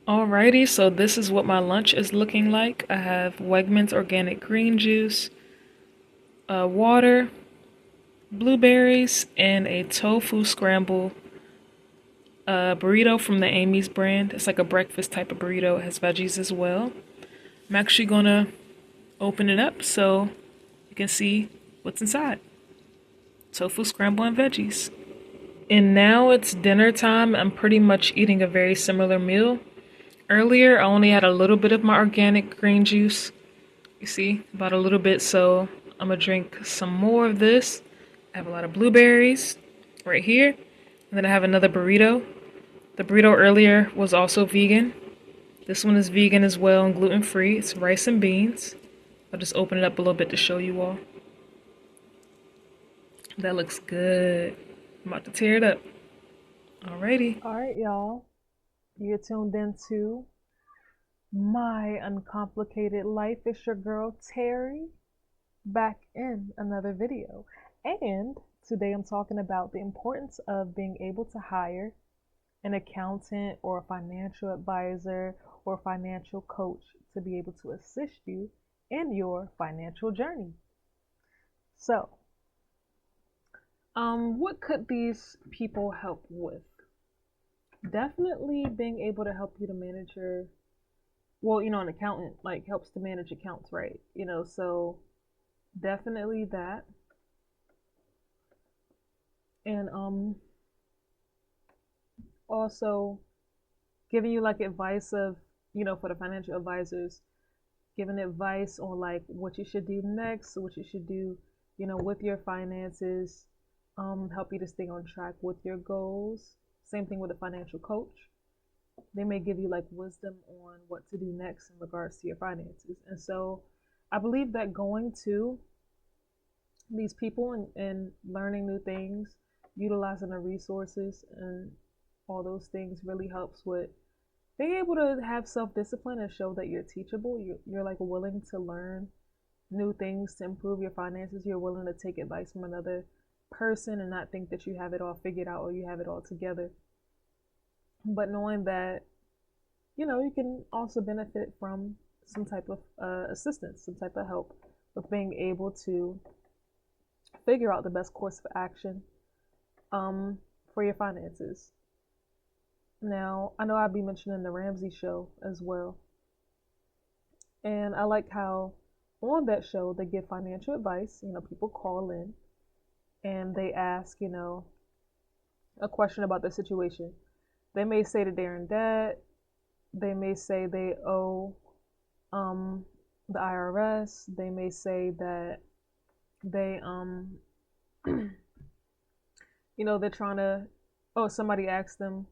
Alrighty, so this is what my lunch is looking like. I have Wegmans organic green juice, water, blueberries, and a tofu scramble burrito from the Amy's brand. It's like a breakfast type of burrito. It has veggies as well. I'm actually gonna open it up so you can see what's inside. Tofu scramble and veggies. And now it's dinner time. I'm pretty much eating a very similar meal. Earlier, I only had a little bit of my organic green juice. You see, about a little bit, so I'm gonna drink some more of this. I have a lot of blueberries right here. And then I have another burrito. The burrito earlier was also vegan. This one is vegan as well and gluten free. It's rice and beans. I'll just open it up a little bit to show you all. That looks good. I'm about to tear it up. Alrighty. All right, y'all. You're tuned into My Uncomplicated Life. It's your girl Terry back in another video. And today I'm talking about the importance of being able to hire an accountant or a financial advisor or financial coach to be able to assist you in your financial journey. So, what could these people help with? Definitely being able to help you to manage your, well, an accountant like helps to manage accounts, right? So definitely that. And also giving you like advice of, for the financial advisors, giving advice on like what you should do next, what you should do, with your finances, help you to stay on track with your goals. Same thing with a financial coach. They may give you like wisdom on what to do next in regards to your finances. And so I believe that going to these people and learning new things, utilizing the resources and all those things really helps with being able to have self-discipline and show that you're teachable. You're like willing to learn new things to improve your finances. You're willing to take advice from another person and not think that you have it all figured out or you have it all together. But knowing that, you can also benefit from some type of assistance, some type of help with being able to figure out the best course of action um, for your finances. Now, I know I'll be mentioning the Ramsey show as well. And I like how on that show they give financial advice. People call in and they ask, a question about their situation. They may say that they're in debt. They may say they owe um, the IRS. They may say that they, they're trying to, oh, somebody asked them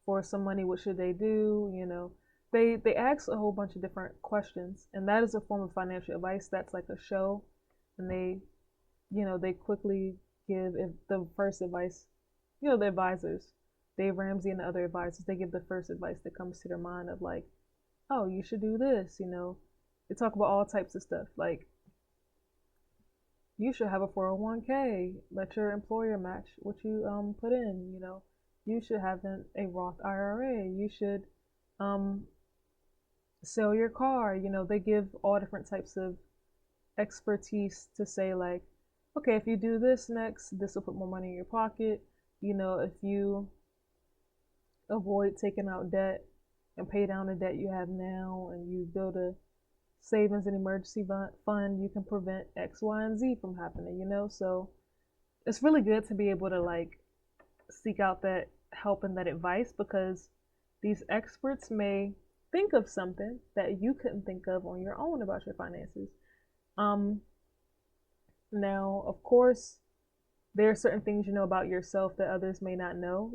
for some money. What should they do? They ask a whole bunch of different questions, and that is a form of financial advice. That's like a show, and they quickly give the first advice. The advisors, Dave Ramsey and the other advisors, they give the first advice that comes to their mind of like, oh, you should do this. They talk about all types of stuff like you should have a 401k. Let your employer match what you put in. You should have a Roth IRA. You should um, sell your car. They give all different types of expertise to say like, okay, if you do this next, this will put more money in your pocket. If you avoid taking out debt and pay down the debt you have now, and you build a savings and emergency fund, you can prevent X, Y, and Z from happening. So it's really good to be able to like seek out that help and that advice because these experts may think of something that you couldn't think of on your own about your finances. Um, Now, of course, there are certain things you know about yourself that others may not know.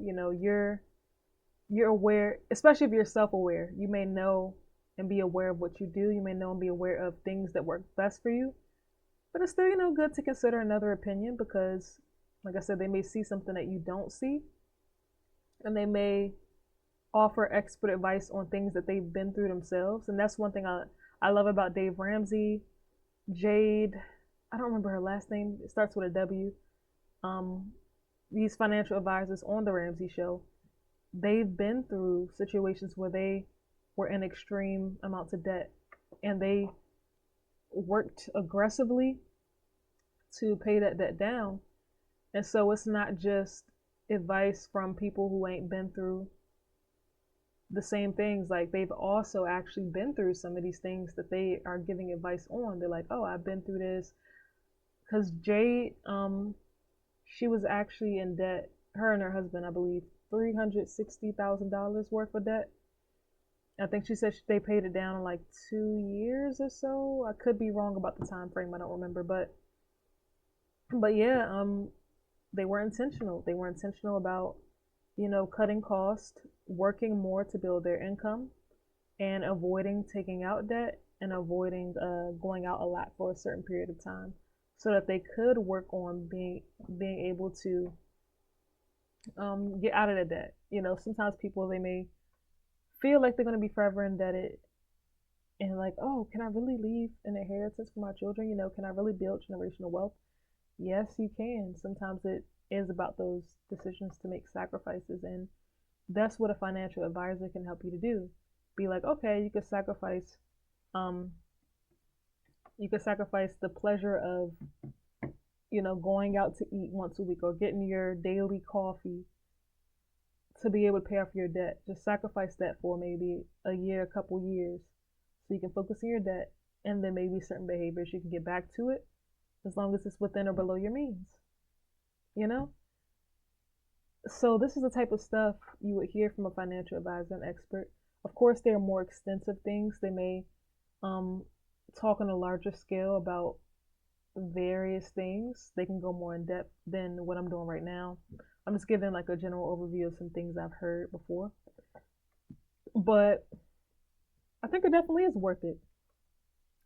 You're aware, especially if you're self-aware. You may know and be aware of what you do. You may know and be aware of things that work best for you. But it's still, good to consider another opinion because, like I said, they may see something that you don't see, and they may offer expert advice on things that they've been through themselves. And that's one thing I love about Dave Ramsey, Jade. I don't remember her last name. It starts with a W. Um, these financial advisors on the Ramsey show, they've been through situations where they were in extreme amounts of debt, and they worked aggressively to pay that debt down. And so it's not just advice from people who ain't been through the same things. Like, they've also actually been through some of these things that they are giving advice on. They're like, oh, I've been through this. Because Jade, she was actually in debt, her and her husband, I believe, $360,000 worth of debt. I think she said they paid it down in like 2 years or so. I could be wrong about the time frame. I don't remember, but yeah, they were intentional. They were intentional about, cutting costs, working more to build their income, and avoiding taking out debt, and avoiding going out a lot for a certain period of time, so that they could work on being able to get out of the debt. Sometimes people, they may feel like they're going to be forever indebted, and like, oh, can I really leave an inheritance for my children? Can I really build generational wealth? Yes, you can. Sometimes it is about those decisions to make sacrifices, and that's what a financial advisor can help you to do. Be like, okay, um you could sacrifice the pleasure of, going out to eat once a week, or getting your daily coffee to be able to pay off your debt. Just sacrifice that for maybe a year, a couple years, so you can focus on your debt, and then maybe certain behaviors you can get back to it, as long as it's within or below your means. You know? So this is the type of stuff you would hear from a financial advisor and expert. Of course, there are more extensive things. They may um, talk on a larger scale about various things. They can go more in depth than what I'm doing right now. I'm just giving like a general overview of some things I've heard before. But I think it definitely is worth it.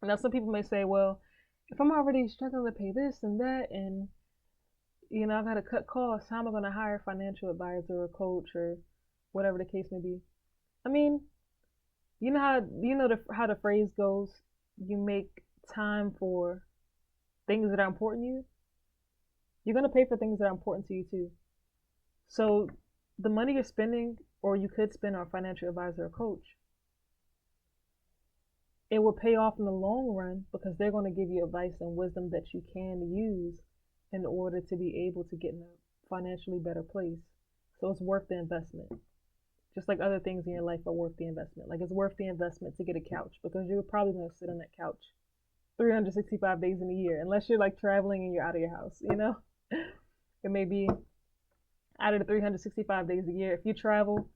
Now, some people may say, well, if I'm already struggling to pay this and that, and I've got to cut costs, how am I going to hire a financial advisor or coach or whatever the case may be? I mean, how the phrase goes, you make time for things that are important to you. You're going to pay for things that are important to you too. So the money you're spending, or you could spend on a financial advisor or coach, it will pay off in the long run, because they're going to give you advice and wisdom that you can use in order to be able to get in a financially better place. So it's worth the investment. Just like other things in your life are worth the investment. Like, it's worth the investment to get a couch, because you're probably going to sit on that couch 365 days in a year, unless you're like traveling and you're out of your house, It may be out of the 365 days a year. If you travel,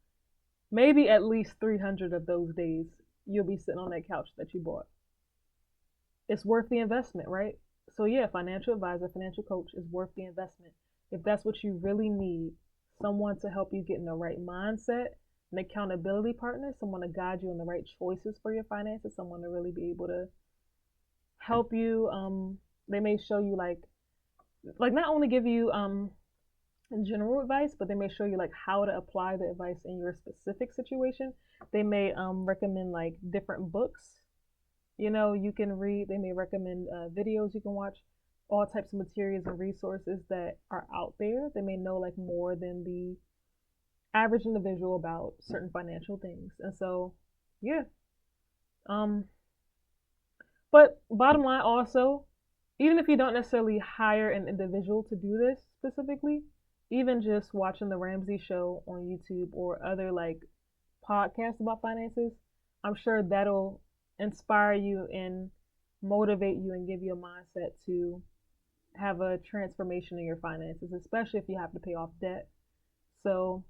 maybe at least 300 of those days, you'll be sitting on that couch that you bought. It's worth the investment, right? So yeah, financial advisor, financial coach is worth the investment. If that's what you really need, someone to help you get in the right mindset, an accountability partner, someone to guide you in the right choices for your finances, someone to really be able to help you. They may show you like not only give you general advice, but they may show you like how to apply the advice in your specific situation. They may recommend like different books, you can read. They may recommend videos you can watch, all types of materials and resources that are out there. They may know like more than the average individual about certain financial things. And so, yeah. Um, but bottom line also, even if you don't necessarily hire an individual to do this specifically, even just watching the Ramsey show on YouTube or other like podcasts about finances, I'm sure that'll inspire you and motivate you and give you a mindset to have a transformation in your finances, especially if you have to pay off debt. So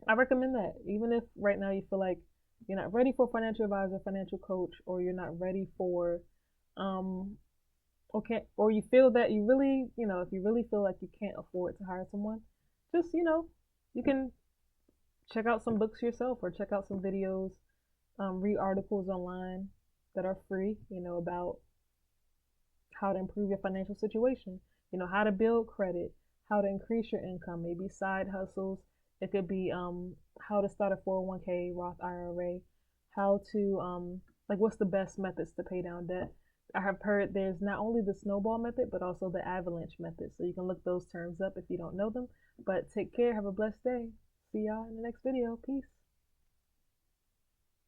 I recommend that. Even if right now you feel like you're not ready for a financial advisor, financial coach, or you're not ready for okay, or you feel that you really, if you really feel like you can't afford to hire someone, just, you can check out some books yourself, or check out some videos, read articles online that are free, about how to improve your financial situation, how to build credit, how to increase your income, maybe side hustles. It could be how to start a 401k, Roth IRA, how to like what's the best methods to pay down debt. I have heard there's not only the snowball method, but also the avalanche method. So you can look those terms up if you don't know them. But take care. Have a blessed day. See y'all in the next video. Peace.